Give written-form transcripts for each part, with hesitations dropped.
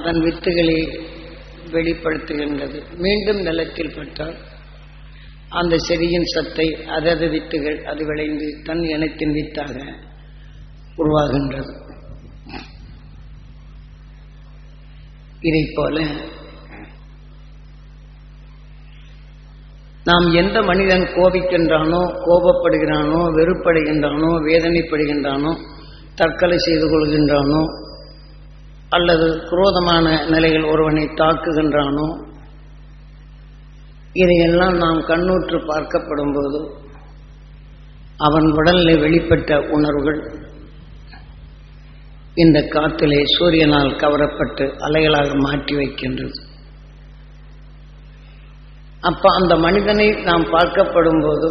அதன் வித்துகளை வெளிப்படுத்துகின்றது. மீண்டும் நிலத்தில் பட்டால் அந்த செடியின் சத்தை அதது வித்துகள் அது விளைந்து தன் இனத்தின் வித்தாக உருவாகின்றது. இதைப் போல நாம் எந்த மனிதன் கோபிக்கின்றானோ, கோபப்படுகிறானோ, வெறுப்படைகின்றானோ, வேதனைப்படுகின்றானோ, தற்கொலை செய்து கொள்கின்றானோ, அல்லது குரோதமான நிலையில் ஒருவனை தாக்குகின்றானோ, இதையெல்லாம் நாம் கண்ணுற்று பார்க்கப்படும் போது அவன் உடலில் வெளிப்பட்ட உணர்வுகள் இந்த காற்றிலே சூரியனால் கவரப்பட்டு அலைகளாக மாற்றி வைக்கின்றது. அப்ப அந்த மனிதனை நாம் பார்க்கப்படும் போது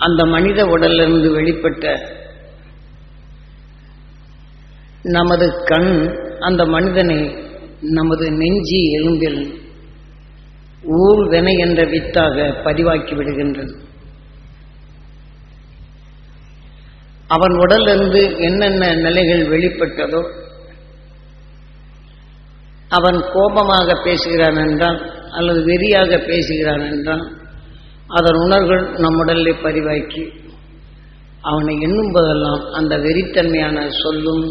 அந்த மனித உடலிலிருந்து வெளிப்பட்ட நமது கண் அந்த மனிதனை நமது நெஞ்சி எலும்பில் ஊழ்வென என்ற வித்தாக பதிவாக்கி விடுகின்றது. அவன் உடலிருந்து என்னென்ன நிலைகள் வெளிப்பட்டதோ, அவன் கோபமாக பேசுகிறான் என்றால் அல்லது வெறியாக பேசுகிறான் என்றால் அதன் உணர்வுகள் நம் உடலில் பதிவாக்கி அவனை எண்ணும் போதெல்லாம் அந்த வெறித்தன்மையான சொல்லும்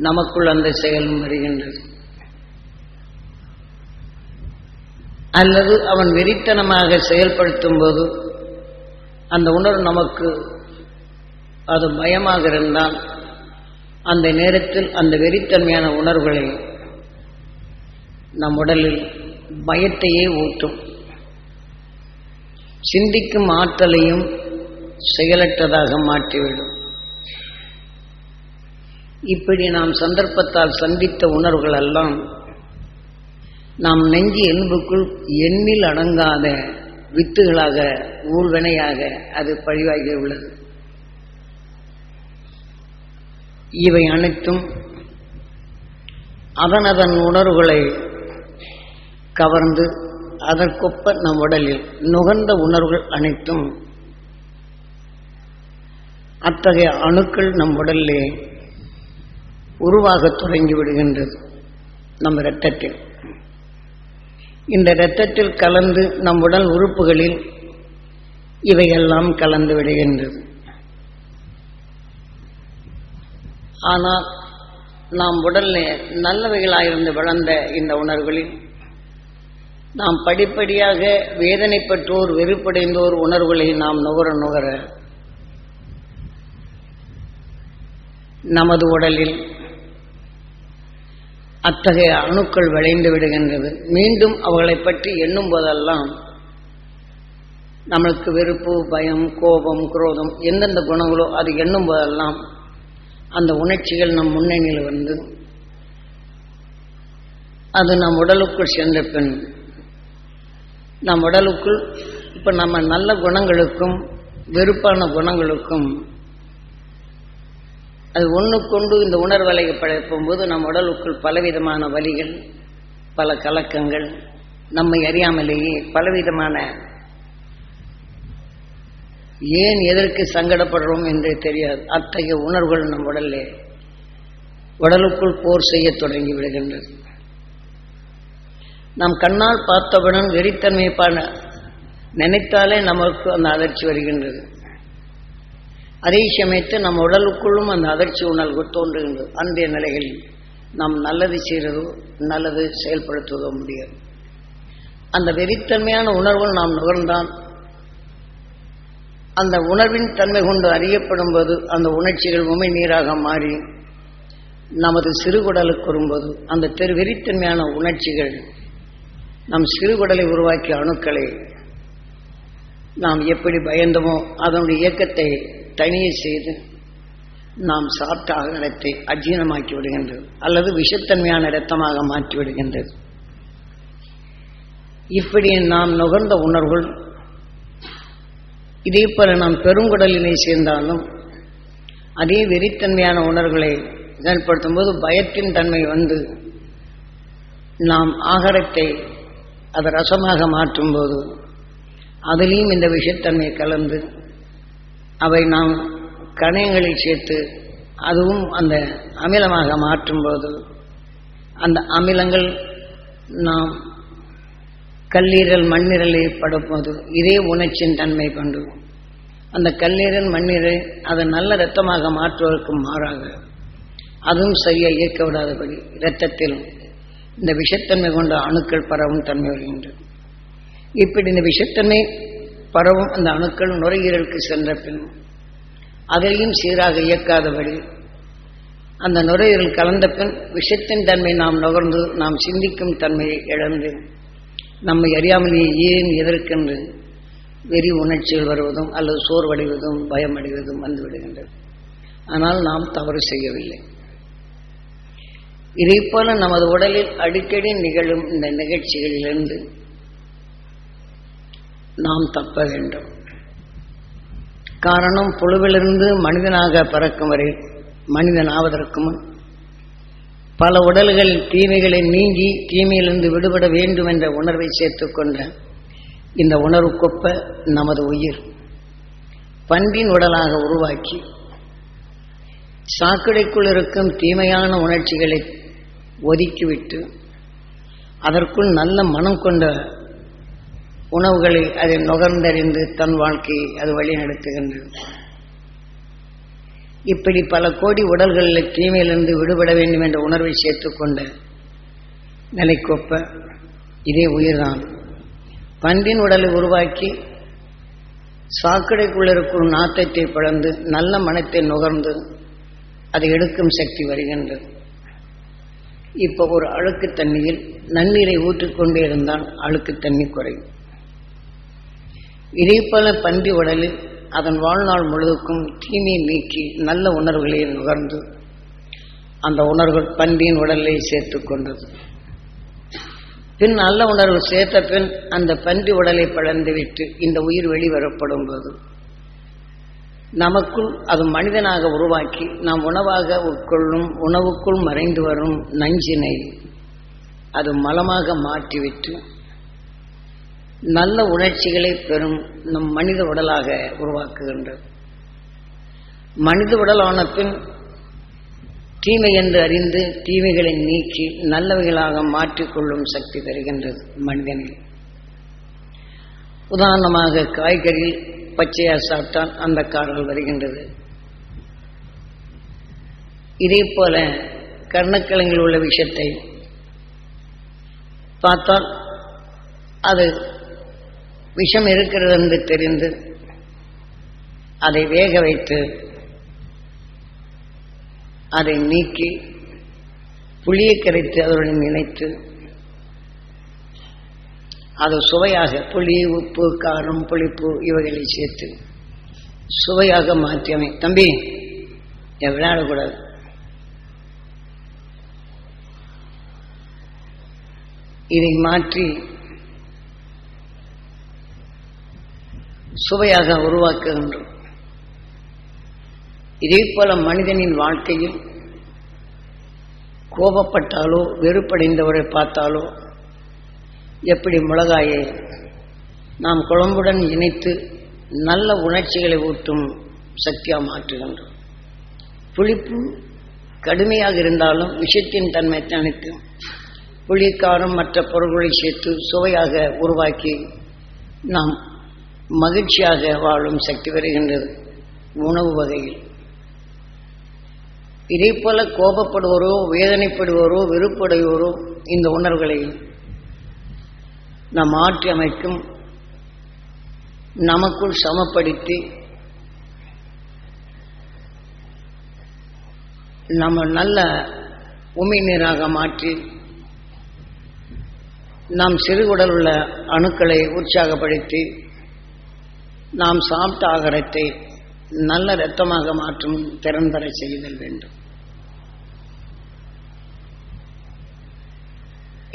நமக்குள் அந்த செயலும் வருகின்றது. அல்லது அவன் வெறித்தனமாக செயல்படுத்தும் போது அந்த உணர்வு நமக்கு அது பயமாக இருந்தால் அந்த நேரத்தில் அந்த வெறித்தன்மையான உணர்வுகளை நம் உடலில் பயத்தையே ஊட்டும். சிந்திக்கும் ஆற்றலையும் செயலற்றதாக மாற்றிவிடும். இப்படி நாம் சந்தர்ப்பத்தால் சந்தித்த உணர்வுகள் எல்லாம் நாம் நெஞ்சு எலும்புக்குள் எண்ணில் அடங்காத வித்துகளாக ஊழ்வினையாக அது பதிவாகி உள்ளது. இவை அனைத்தும் அதன் உணர்வுகளை கவர்ந்து அதற்கொப்ப நம் உடலில் நுகர்ந்த உணர்வுகள் அனைத்தும் அத்தகைய அணுக்கள் நம் உடலிலே உருவாக தொடங்கி விடுகின்றது. நம் இரத்தத்தில் இந்த இரத்தத்தில் கலந்து நம் உடல் உறுப்புகளில் இவையெல்லாம் கலந்து விடுகின்றது. ஆனால் நாம் உடலில் நல்லவைகளாயிருந்து வளர்ந்த இந்த உணர்வுகளில் நாம் படிப்படியாக வேதனைப்பட்டோர் வெறுப்படைந்தோர் உணர்வுகளை நாம் நுகர நமது உடலில் அத்தகைய அணுக்கள் விளைந்து விடுகின்றது. மீண்டும் அவர்களை பற்றி எண்ணும் போதெல்லாம் நம்மளுக்கு வெறுப்பு, பயம், கோபம், குரோதம் எந்தெந்த குணங்களோ அது எண்ணும் போதெல்லாம் அந்த உணர்ச்சிகள் நம் முன்னணியில் வந்து அது நம் உடலுக்குள் சென்ற பின் நம் உடலுக்குள் இப்போ நம்ம நல்ல குணங்களுக்கும் வெறுப்பான குணங்களுக்கும் அது ஒன்றுக்கொண்டு இந்த உணர்வலையை படைக்கும் போது நம் உடலுக்குள் பலவிதமான வலிகள், பல கலக்கங்கள், நம்மை அறியாமலேயே பலவிதமான ஏன் எதற்கு சங்கடப்படுறோம் என்றே தெரியாது அத்தகைய உணர்வுகள் நம் உடலுக்குள் போர் செய்ய தொடங்கி விடுகின்றது. நாம் கண்ணால் பார்த்தவுடன் வெறித்தன்மை நினைத்தாலே நமக்கு அந்த அதிர்ச்சி வருகின்றது. அதே சமயத்தில் நம் உடலுக்குள்ளும் அந்த அதிர்ச்சி உணர்வு தோன்றுகின்றது. அன்றைய நிலைகளில் நாம் நல்லது செய்கிறதோ நல்லது செயல்படுத்துவதோ முடியாது. அந்த வெறித்தன்மையான உணர்வுகள் நாம் நுகர்ந்தால் அந்த உணர்வின் தன்மை கொண்டு அறியப்படும் போது அந்த உணர்ச்சிகள் உமை நீராக மாறி நமது சிறுகுடலுக்கு வரும்போது அந்த வெறித்தன்மையான உணர்ச்சிகள் நம் சிறுகுடலை உருவாக்கிய அணுக்களை நாம் எப்படி பயந்தோமோ அதனுடைய இயக்கத்தை தனியே செய்து நாம் சாப்பிட்ட ஆகாரத்தை அஜீரணமாக்கி விடுகின்றது அல்லது விஷத்தன்மையான இரத்தமாக மாற்றி விடுகின்றது. இப்படி நாம் நுகர்ந்த உணர்வுகள் இதே போல நாம் பெருங்குடலினை சேர்ந்தாலும் அதே வெறித்தன்மையான உணர்வுகளை செயல்படுத்தும் போது பயத்தின் தன்மை வந்து நாம் ஆகாரத்தை அதை ரசமாக மாற்றும் போது அதிலையும் இந்த விஷத்தன்மை கலந்து அவை நாம் கணையங்களில் சேர்த்து அதுவும் அந்த அமிலமாக மாற்றும்போது அந்த அமிலங்கள் நாம் கல்லீரல் மண்ணீரலை படும்போது இதே உணர்ச்சியின் தன்மை கொண்டு அந்த கல்லீரல் மண்ணீரை அதை நல்ல இரத்தமாக மாற்றுவதற்கு மாறாக அதுவும் சரியாக இயக்க விடாதபடி இரத்தத்தில் இந்த விஷத்தன்மை கொண்ட அணுக்கள் பரவும் தன்மை வருகின்றது. இப்படி இந்த விஷத்தன்மை பரவும் அந்த அணுக்கள் நுரையீரலுக்கு சென்ற பின் அதையும் சீராக இயக்காதபடி அந்த நுரையீரல் கலந்த பின் விஷத்தின் தன்மை நாம் நுகர்ந்து நாம் சிந்திக்கும் தன்மையை இழந்து நம்மை அறியாமலேயே ஏன் எதற்கென்று வெறி உணர்ச்சிகள் வருவதும் அல்லது சோர்வடைவதும் பயமடைவதும் வந்துவிடுகின்றது. ஆனால் நாம் தவறு செய்யவில்லை. இதைப்போல நமது உடலில் அடிக்கடி நிகழும் இந்த நிகழ்ச்சிகளிலிருந்து நாம் தப்ப வேண்டும். காரணம், புழுவிலிருந்து மனிதனாக பிறக்கும் வரை மனிதன் ஆவதற்கு முன் பல உடல்கள் தீமைகளை நீங்கி தீமையிலிருந்து விடுபட வேண்டும் என்ற உணர்வை சேர்த்துக்கொண்ட இந்த உணர்வுக்கொப்ப நமது உயிர் பன்றின் உடலாக உருவாக்கி சாக்கடைக்குள் இருக்கும் தீமையான உணர்ச்சிகளை ஒதுக்கிவிட்டு அதற்குள் நல்ல மனம் கொண்ட உணவுகளை அதை நுகர்ந்தறிந்து தன் வாழ்க்கையை அது வழி நடத்துகின்றது. இப்படி பல கோடி உடல்களில் தீமையிலிருந்து விடுபட வேண்டும் என்ற உணர்வை சேர்த்துக்கொண்ட நிலைக்கொப்ப இதே உயிர்தான் பன்றின் உடலை உருவாக்கி சாக்கடைக்குள் இருக்கும் நாற்றத்தை பிளந்து நல்ல மனத்தை நுகர்ந்து அதை எடுக்கும் சக்தி வருகின்றது. இப்போ ஒரு அழுக்கு தண்ணியில் நன்னீரை ஊற்றிக்கொண்டே இருந்தால் அழுக்கு தண்ணி குறையும். இதேபோல பன்றி உடலில் அதன் வாழ்நாள் முழுவதுக்கும் தீமையை நீக்கி நல்ல உணர்வுகளை நுகர்ந்து அந்த உணர்வுகள் பன்றியின் உடலை சேர்த்து கொண்டது. பின் நல்ல உணர்வு சேர்த்த பின் அந்த பன்றி உடலை பிளந்து விட்டு இந்த உயிர் வெளிவரப்படும் போது நமக்குள் அது மனிதனாக உருவாக்கி நாம் உணவாக உட்கொள்ளும் உணவுக்குள் மறைந்து வரும் நஞ்சினை அது மலமாக மாற்றிவிட்டு நல்ல உணர்ச்சிகளை பெறும் நம் மனித உடலாக உருவாக்குகின்றது. மனித உடல் ஆன பின் தீமை என்று அறிந்து தீமைகளை நீக்கி நல்லவைகளாக மாற்றிக்கொள்ளும் சக்தி தருகின்றது மனிதனில். உதாரணமாக காய்கறி பச்சையா சாப்பிட்டால் அந்த காரல் வருகின்றது. இதே போல கர்ணக்கிழங்கில் உள்ள விஷத்தை பார்த்தால் அது விஷம் இருக்கிறது என்று தெரிந்து அதை வேக வைத்து அதை நீக்கி புளியை கரைத்து அதனுடன் இணைத்து அது சுவையாக புளி உப்பு காரம் புளிப்பு இவைகளை சேர்த்து சுவையாக மாற்றி அமை. தம்பி விளையாடக்கூடாது. இதை மாற்றி சுவையாக உருவாக்குகின்றோம். இதே போல மனிதனின் வாழ்க்கையில் கோபப்பட்டாலோ வெறுப்படைந்தவரை பார்த்தாலோ எப்படி மிளகாயை நாம் குழம்புடன் இணைத்து நல்ல உணர்ச்சிகளை ஊட்டும் சக்தியாக மாற்றுகின்றோம். புளிப்பு கடுமையாக இருந்தாலும் விஷத்தின் தன்மை தனித்து புளிக்காரம் மற்ற பொருள்களை சேர்த்து சுவையாக உருவாக்கி நாம் மகிழ்ச்சியாக வாழும் சக்தி வருகின்றது உணவு வகையில். இதே போல கோபப்படுவோரோ வேதனைப்படுவோரோ வெறுப்படையோரோ இந்த உணர்வுகளை நாம் மாற்றி அமைக்கும் நமக்குள் சமப்படுத்தி நம்ம நல்ல உமிழ்நீராக மாற்றி நாம் சிறுகுடல் உள்ள அணுக்களை உற்சாகப்படுத்தி நாம் சாப்பிட்ட ஆகாரத்தை நல்ல இரத்தமாக மாற்றும் திறன் பெற செய்தல் வேண்டும்.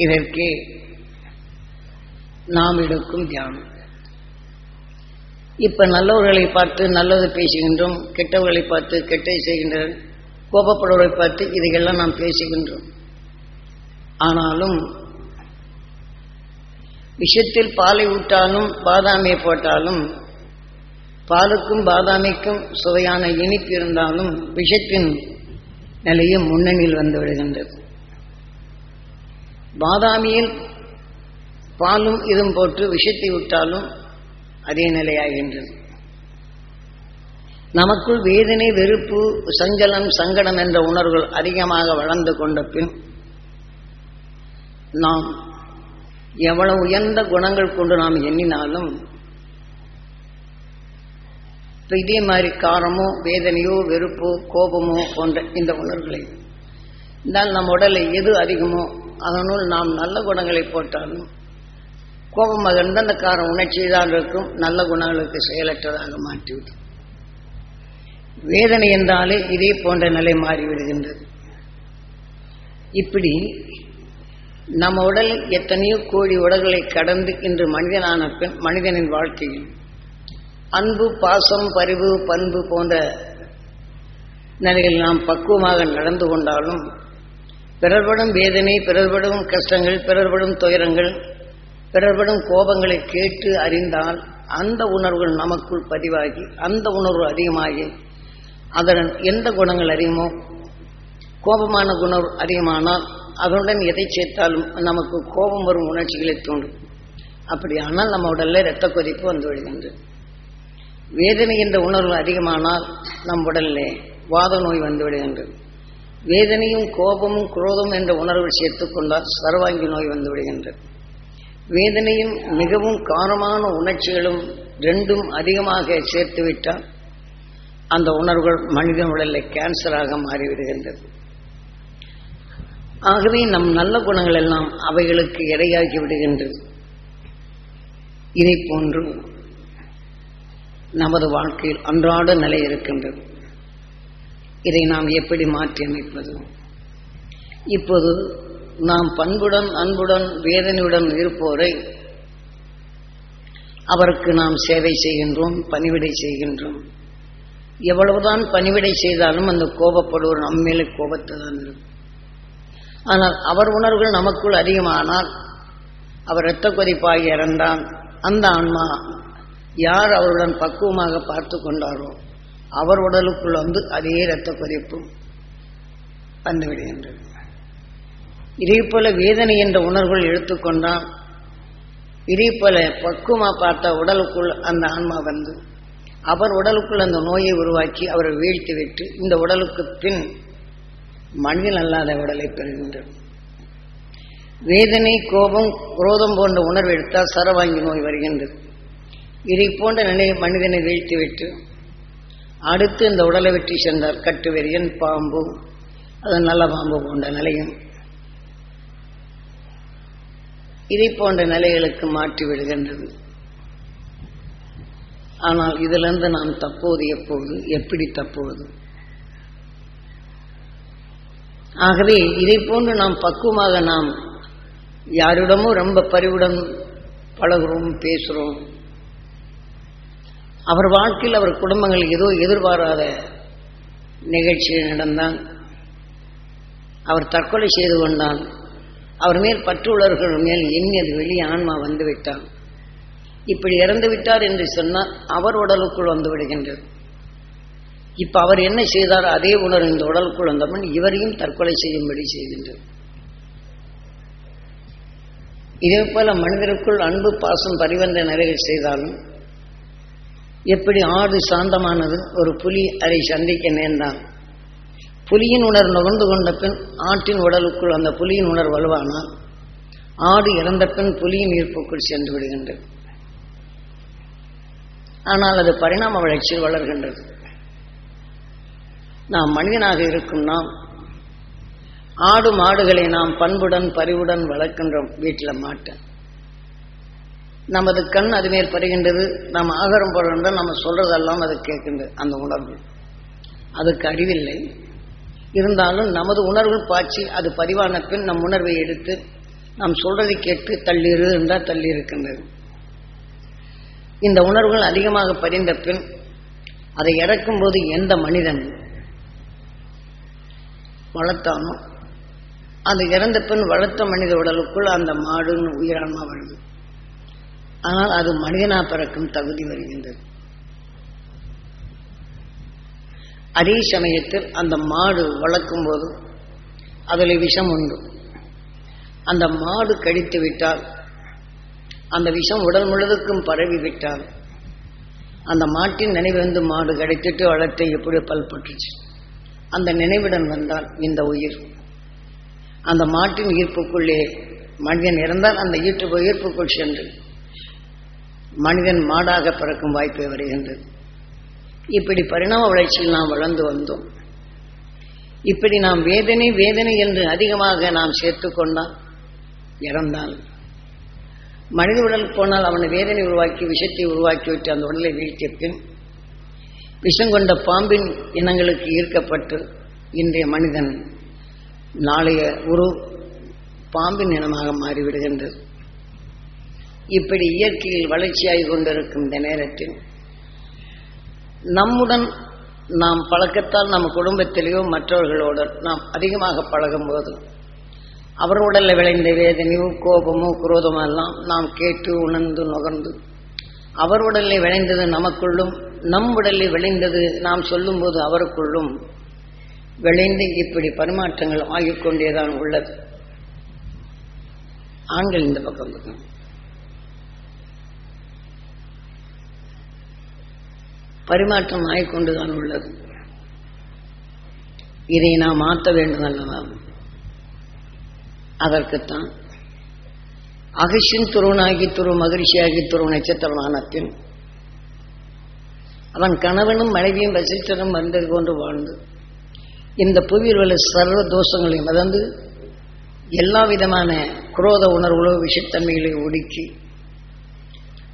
இதற்கு நாம் எடுக்கும் தியானம். இப்ப நல்லவர்களை பார்த்து நல்லது பேசுகின்றோம், கெட்டவர்களை பார்த்து கெட்டதை செய்கின்றனர், கோபப்படுவதை பார்த்து இதையெல்லாம் நாம் பேசுகின்றோம். ஆனாலும் விஷத்தில் பாலை ஊட்டாலும் பாதாமியை போட்டாலும் பாலுக்கும் பாதாமிக்கும் சுவையான இனிப்பு இருந்தாலும் விஷத்தின் நிலையும் முன்னணியில் வந்து விடுகின்றது. பாதாமியில் பாலும் இதும் போட்டு விஷத்தை விட்டாலும் அதே நிலையாகின்றது. நமக்குள் வேதனை, வெறுப்பு, சஞ்சலம், சங்கடம் என்ற உணர்வுகள் அதிகமாக வளர்ந்து கொண்ட பின் நாம் எவ்வளவு உயர்ந்த குணங்கள் கொண்டு நாம் எண்ணினாலும் இதே மாதிரி காரமோ, வேதனையோ, வெறுப்போ, கோபமோ போன்ற இந்த உணர்வுகளை இருந்தால் நம் உடலில் எது அதிகமோ அதனுள் நாம் நல்ல குணங்களை போட்டாலும் கோபமாக இருந்த அந்த காரம் உணர்ச்சிதான் இருக்கும், நல்ல குணங்களுக்கு செயலற்றதாக மாற்றிவிடும். வேதனை என்றாலே இதே போன்ற நிலை மாறிவிடுகின்றது. இப்படி நம்ம உடல் எத்தனையோ கோடி உடல்களை கடந்து இன்று மனிதனான பின் மனிதனின் வாழ்க்கையில் அன்பு, பாசம், பரிவு, பண்பு போன்ற நிலையில் நாம் பக்குவமாக நடந்து கொண்டாலும் பிறர்படும் வேதனை, பிறர்படும் கஷ்டங்கள், பிறர்படும் துயரங்கள், பிறர்படும் கோபங்களை கேட்டு அறிந்தால் அந்த உணர்வுகள் நமக்குள் பதிவாகி அந்த உணர்வு அதிகமாகி அதன் எந்த குணங்கள் அதிகமோ கோபமான குணம் அதிகமானால் அதனுடன் எதை சேர்த்தாலும் நமக்கு கோபம் வரும் உணர்ச்சிகளை தோன்றும். அப்படியானால் நம்ம உடல்ல இரத்த கொதிப்பு வந்து விடுகின்றது. வேதனை என்ற உணர்வு அதிகமானால் நம் உடல்ல வாத நோய் வந்து விடுகின்றது. வேதனையும் கோபமும் குரோதமும் என்ற உணர்வு சேர்த்துக் கொண்டால் சர்வாங்கி நோய் வந்து விடுகின்றது. வேதனையும் மிகவும் காரமான உணர்ச்சிகளும் ரெண்டும் அதிகமாக சேர்த்துவிட்டால் அந்த உணர்வுகள் மனித உடலில் கேன்சராக மாறிவிடுகின்றது. ஆகவே நம் நல்ல குணங்கள் எல்லாம் அவைகளுக்கு இரையாகி விடுகின்றது. இதை போன்று நமது வாழ்க்கையில் அன்றாட நிலை இருக்கின்றது. இதை நாம் எப்படி மாற்றி அமைப்பது? இப்போது நாம் பண்புடன், அன்புடன், வேதனையுடன் இருப்போரை அவருக்கு நாம் சேவை செய்கின்றோம், பணிவிடை செய்கின்றோம். எவ்வளவுதான் பணிவிடை செய்தாலும் அந்த கோபப்படுவோர் நம்மேலே கோபத்தை தான் இருக்கும். ஆனால் அவர் உணர்வுகள் நமக்குள் அதிகமானால் அவர் இரத்த கொதிப்பாகி இறந்தால் அந்த ஆன்மா யார் அவருடன் பக்குவமாக பார்த்து கொண்டாரோ அவர் உடலுக்குள் வந்து அதே இரத்த கொதிப்பும் வந்துவிடுகின்றது. இதே போல வேதனை என்ற உணர்வுகள் எடுத்துக்கொண்டால் இதே போல பக்குவமா பார்த்த உடலுக்குள் அந்த ஆன்மா வந்து அவர் உடலுக்குள் அந்த நோயை உருவாக்கி அவரை வீழ்த்தி விட்டு இந்த உடலுக்கு பின் மனிதன் அல்லாத உடலை பெறுகின்றது. வேதனை, கோபம், குரோதம் போன்ற உணர்வு எடுத்தால் சரவாங்கி நோய் வருகின்றது. இதை போன்ற நிலையை மனிதனை வீழ்த்திவிட்டு அடுத்து இந்த உடலை வெற்றி சென்றார் கட்டுவெறியன், பாம்பு, அது நல்ல பாம்பு போன்ற நிலையும் இதை போன்ற நிலைகளுக்கு மாற்றி விடுகின்றது. ஆனால் இதிலிருந்து நாம் தப்புவது எப்போது, எப்படி தப்புவது? ஆகவே இதை போன்று நாம் பக்குவமாக நாம் யாரிடமும் ரொம்ப பரிவுடன் பழகுறோம், பேசுகிறோம். அவர் வாழ்க்கையில் அவர் குடும்பங்கள் ஏதோ எதிர்பாராத நிகழ்ச்சிகள் நடந்தான், அவர் தற்கொலை செய்து கொண்டான், அவர் மேல் பற்றுள்ளவர்கள் மேல் எண்ணி அது வெளியே ஆன்மா வந்துவிட்டான். இப்படி இறந்து விட்டார் என்று சொன்னால் அவர் உடலுக்குள் வந்து விடுகின்றது. இப்ப அவர் என்ன செய்தார் அதே உணர்வு இந்த உடலுக்குள் வந்தவன் இவரையும் தற்கொலை செய்யும்படி செய்கின்றது. இதே போல மனிதருக்குள் அன்பு, பாசம், பரிவந்த நிறைகள் செய்தாலும் எப்படி ஆடு சாந்தமானது ஒரு புலி அதை சந்திக்க நேர்ந்தான், புலியின் உணர்வு நுகர்ந்து கொண்ட பின் ஆட்டின் உடலுக்குள் அந்த புலியின் உணர்வு வலுவானால் ஆடு இறந்த பின் புலியின் ஈர்ப்புக்குள் சென்று விடுகின்றது. ஆனால் அது பரிணாம வளர்ச்சியில் வளர்கின்றது. நாம் மனிதனாக இருக்கும் நாம் ஆடு மாடுகளை நாம் பண்புடன் பரிவுடன் வளர்க்கின்றோம். வீட்டில் மாட்டேன் நமது கண் அது மேல் பருகின்றது. நாம் ஆகாரம் போடுறோம், நம்ம சொல்றதெல்லாம் அது கேட்கின்றது. அந்த உணர்வு அதுக்கு அறிவில்லை. இருந்தாலும் நமது உணர்வு பாய்ச்சி அது பதிவான பின் நம் உணர்வை எடுத்து நாம் சொல்றதை கேட்டு தள்ளிரு என்றால் தள்ளி இருக்கின்றது. இந்த உணர்வுகள் அதிகமாக பதிந்த பின் அதை இறக்கும் போது எந்த மனிதன் வளர்த்தானோ அது இறந்த பின் வளர்த்த மனித உடலுக்குள் அந்த மாடுன்னு உயிரான்மா வருது. ஆனால் அது மனிதனா பிறக்கும் தகுதி வருகின்றது. அதே சமயத்தில் அந்த மாடு வளர்க்கும் போது அதில் விஷம் உண்டு. அந்த மாடு கடித்து விட்டால், அந்த விஷம் உடல் முழுவதுக்கும் பரவி விட்டால், அந்த மாட்டின் நினைவு வந்து மாடு கடித்துட்டு வளர்த்து எப்படி பல்பட்டுச்சு, அந்த நினைவுடன் வந்தால் இந்த உயிர் அந்த மாட்டின் ஈர்ப்புக்குள்ளே மனிதன் இறந்தால் அந்த ஈர்ப்புக்குள் சென்று மனிதன் மாடாக பிறக்கும் வாய்ப்பு வருகின்றது. இப்படி பரிணாம வளர்ச்சியில் நாம் வளர்ந்து வந்தோம். இப்படி நாம் வேதனை வேதனை என்று அதிகமாக நாம் சேர்த்துக்கொண்டால், இறந்தால் மனித உடல் போனால் அவனை வேதனை உருவாக்கி விஷத்தை உருவாக்கிவிட்டு அந்த உடலை வீழ்த்திய பின் விஷம் கொண்ட பாம்பின் இனங்களுக்கு ஈர்க்கப்பட்டு இன்றைய மனிதன் நாளைய ஒரு பாம்பின் இனமாக மாறிவிடுகின்றது. இப்படி இயற்கையில் வளர்ச்சியாகி கொண்டிருக்கும் இந்த நேரத்தில் நம்முடன் நாம் பழக்கத்தால் நம்ம குடும்பத்திலேயோ மற்றவர்களோடு நாம் அதிகமாக பழகும் போது அவர்களுடலில் விளைந்த வேதனையோ கோபமோ குரோதமோ எல்லாம் நாம் கேட்டு உணர்ந்து நுகர்ந்து அவர் உடலில் விளைந்தது நமக்குள்ளும் நம் உடலில் விளைந்தது நாம் சொல்லும்போது அவருக்குள்ளும் விளைந்து இப்படி பரிமாற்றங்கள் ஆகிக்கொண்டேதான் உள்ளது. ஆண்கள் இந்த பக்கம் இருக்கணும். பரிமாற்றம் ஆகிக்கொண்டுதான் உள்ளது. இதை நாம் மாற்ற வேண்டும் அல்லவா? அதற்குத்தான் அகசின் துருவனாகி துரு மகிழ்ச்சியாகி துருவ நட்சத்திரமானத்தில் அவன் கணவனும் மனைவியும் வசிஷ்டரும் வந்தது கொண்டு வாழ்ந்து இந்த புவியில் உள்ள சர்வ தோஷங்களையும் அதாவது எல்லா விதமான குரோத உணர்வுகளோ விஷத்தன்மைகளை ஒடுக்கி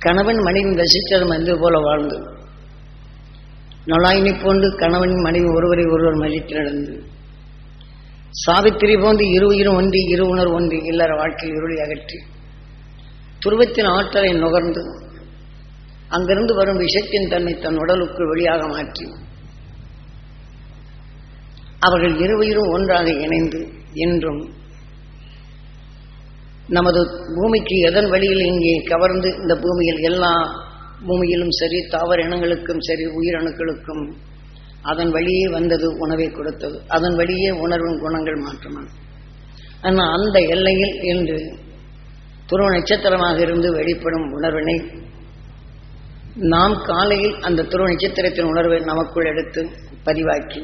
கணவன் மனைவி வசிஷ்டரும் வந்தது போல வாழ்ந்து நலாயினி போன்று கணவன் மனைவி ஒருவரை ஒருவர் மதித்து நடந்து சாவித்திரி போன்று இரு உயிரும் ஒன்றி இரு உணர்வு ஒன்றி இல்லற வாழ்க்கையில் இருளை அகற்றி துருவத்தின் ஆற்றலை நுகர்ந்து அங்கிருந்து வரும் விஷத்தின் தன்னை தன் உடலுக்குள் வெளியாக மாற்றி அவர்கள் இரு உயிரும் ஒன்றாக இணைந்து என்றும் நமது பூமிக்கு எதன் வழியில் இங்கே கவர்ந்து இந்த பூமியில் எல்லா பூமியிலும் சரி தாவர இனங்களுக்கும் சரி உயிரணுக்களுக்கும் அதன் வழியே வந்தது உணவை கொடுத்தது. அதன் வழியே உணர்வின் குணங்கள் மாற்றமான. ஆனால் அந்த எல்லையில் இன்று துருவ நட்சத்திரமாக இருந்து வெளிப்படும் உணர்வினை நாம் காலையில் அந்த துருவ நட்சத்திரத்தின் உணர்வை நமக்குள் எடுத்து பதிவாக்கி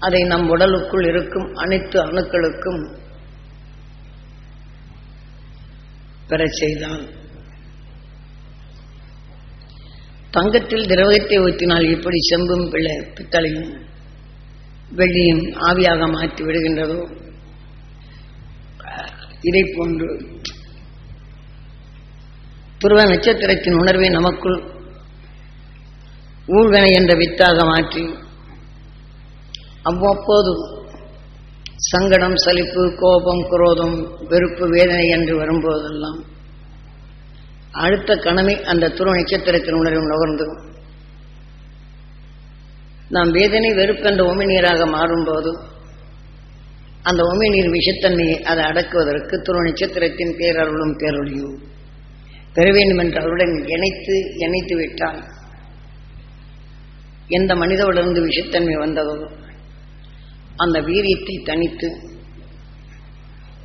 அதை நம் உடலுக்குள் இருக்கும் அனைத்து அணுக்களுக்கும் பெறச் செய்தால் தங்கத்தில் திரவத்தை ஊற்றினால் எப்படி செம்பும் பித்தளையும் வெள்ளியும் ஆவியாக மாற்றி விடுகின்றதோ இதை போன்று துருவ நட்சத்திரத்தின் உணர்வை நமக்குள் ஊழ்வினை என்ற வித்தாக மாற்றி அவ்வப்போது சங்கடம் சலிப்பு கோபம் குரோதம் வெறுப்பு வேதனை என்று வரும்போதெல்லாம் அடுத்த கணமே அந்த துருவ நட்சத்திரத்தின் உணர்வு நுகர்ந்து நாம் வேதனை வெறுப்பு என்ற உமிழ்நீராக மாறும்போது அந்த உமிழ்நீர் விஷத்தன்மையை அதை அடக்குவதற்கு துருவ நட்சத்திரத்தின் பேரருளும் பேரொழியும் பெற வேண்டும் என்று அவருடன் இணைத்து விட்டால் எந்த மனிதனிடமிருந்து விஷத்தன்மை வந்ததோ அந்த வீரியத்தை தனித்து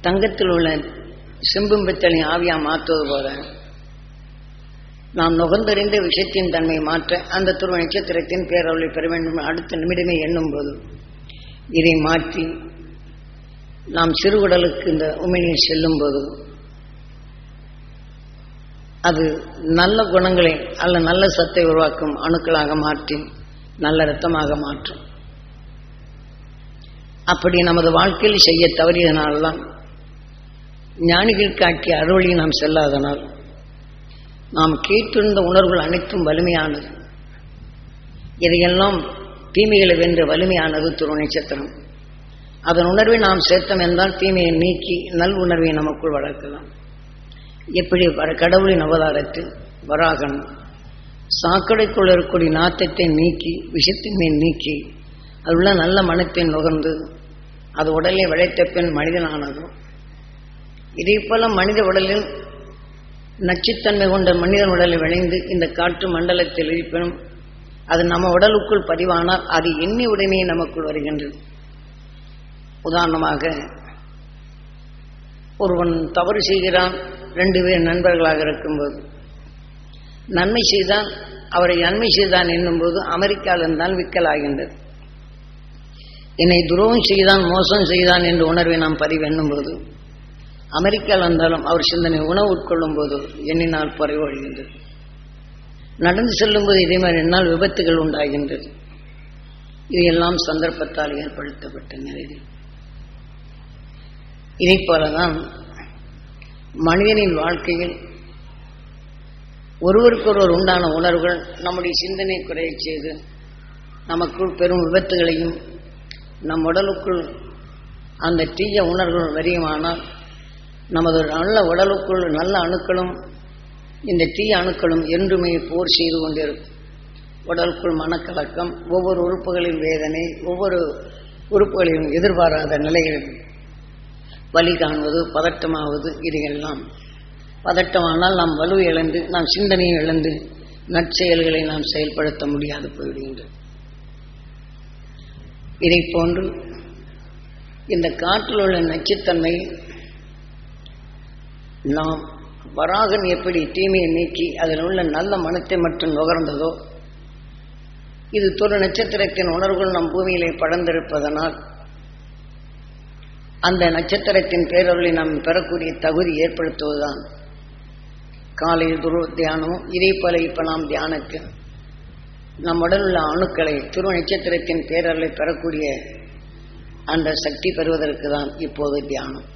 தங்கத்தில் உள்ள செம்பும் பித்தளை ஆவியா மாற்றுவது போல நாம் நுகர்ந்தறிந்த விஷயத்தின் தன்மை மாற்ற அந்த துருவ நட்சத்திரத்தின் பேரருளை பெற வேண்டும். அடுத்த நிமிடமே எண்ணும் போது இதை மாற்றி நாம் சிறுகுடலுக்கு இந்த உமிழ்நீர் செல்லும் போது அது நல்ல குணங்களை அல்ல நல்ல சத்தை உருவாக்கும் அணுக்களாக மாற்றி நல்ல இரத்தமாக மாற்றும். அப்படி நமது வாழ்க்கையில் செய்ய தவறியதனால்தான் ஞானிகள் காட்டிய அருளை நாம் செல்லாதனால் நாம் கேட்டிருந்த உணர்வுகள் அனைத்தும் வலிமையானது. இதையெல்லாம் தீமைகளை வென்ற வலிமையானது துருவ நட்சத்திரம். அதன் உணர்வை நாம் சேர்த்தோம் என்றால் தீமையை நீக்கி நல் உணர்வை நமக்குள் வளர்க்கலாம். எப்படி கடவுளின் அவதாரத்தில் வராகன் சாக்கடைக்குள் இருக்கக்கூடிய நாத்தத்தை நீக்கி விஷத்தின்மை நீக்கி அதுள்ள நல்ல மனத்தை நுகர்ந்து அது உடலை விளைத்த பின் மனிதனானதும் இதே போல மனித உடலில் நச்சுத்தன்மை கொண்ட மனிதன் உடலை விளைந்து இந்த காற்று மண்டலத்தில் இருப்பினும் அது நம்ம உடலுக்குள் பதிவானால் அது எண்ணி உடனே நமக்குள் வருகின்றது. உதாரணமாக ஒருவன் தவறு செய்கிறான், 2 பேர் நண்பர்களாக இருக்கும்போது நன்மை செய்தான், அவரை நன்மை செய்தான் என்னும்போது அமெரிக்காவில் இருந்தால் விக்கலாகின்றது. என்னை துரோகம் செய்தான், மோசம் செய்தான் என்ற உணர்வை நாம் பதிவு எண்ணும்போது அமெரிக்காவில் இருந்தாலும் அவர் சிந்தனை உணவு உட்கொள்ளும் போது எண்ணினால் குறைவடைகின்றது. நடந்து செல்லும் போது இதே மாதிரி என்னால் விபத்துகள் உண்டாகின்றது. இதையெல்லாம் சந்தர்ப்பத்தால் ஏற்படுத்தப்பட்ட நிலையில் இதை போலதான் மனிதனின் வாழ்க்கையில் ஒருவருக்கொருவர் உண்டான உணர்வுகள் நம்முடைய சிந்தனை குறைய செய்து நமக்குள் பெரும் விபத்துகளையும் நம் உடலுக்குள் அந்த தீய உணர்வுகள் வரியுமானால் நமது நல்ல உடலுக்குள் நல்ல அணுக்களும் இந்த தீய அணுக்களும் என்றுமே போர் செய்து கொண்டிருக்கும். உடலுக்குள் மனக்கலக்கம், ஒவ்வொரு உறுப்புகளின் வேதனை, ஒவ்வொரு உறுப்புகளையும் எதிர்பாராத நிலைகளில் வலி காணுவது, பதட்டமாவது, இதையெல்லாம் பதட்டமானால் நாம் வலு இழந்து, நாம் சிந்தனையை இழந்து நற்செயல்களை நாம் செயல்படுத்த முடியாது போய்விடுகின்றது. இதை போன்று இந்த காற்றில் உள்ள நச்சுத்தன்மை நாம் வராகன் எப்படி தீமையை நீக்கி அதில் உள்ள நல்ல மனத்தை மட்டும் நுகர்ந்ததோ, இது தொரு நட்சத்திரத்தின் உணர்வுகள் நம் பூமியிலே படர்ந்திருப்பதனால் அந்த நட்சத்திரத்தின் பேரொருளை நாம் பெறக்கூடிய தகுதி ஏற்படுத்துவதுதான் காலையில் துருவ தியானமும். இதே போல இப்ப நாம் தியானத்தில் நம் உடல் உள்ள அணுக்களை துருவ நட்சத்திரத்தின் பேரொருளை பெறக்கூடிய அந்த சக்தி பெறுவதற்கு தான் இப்போது தியானம்.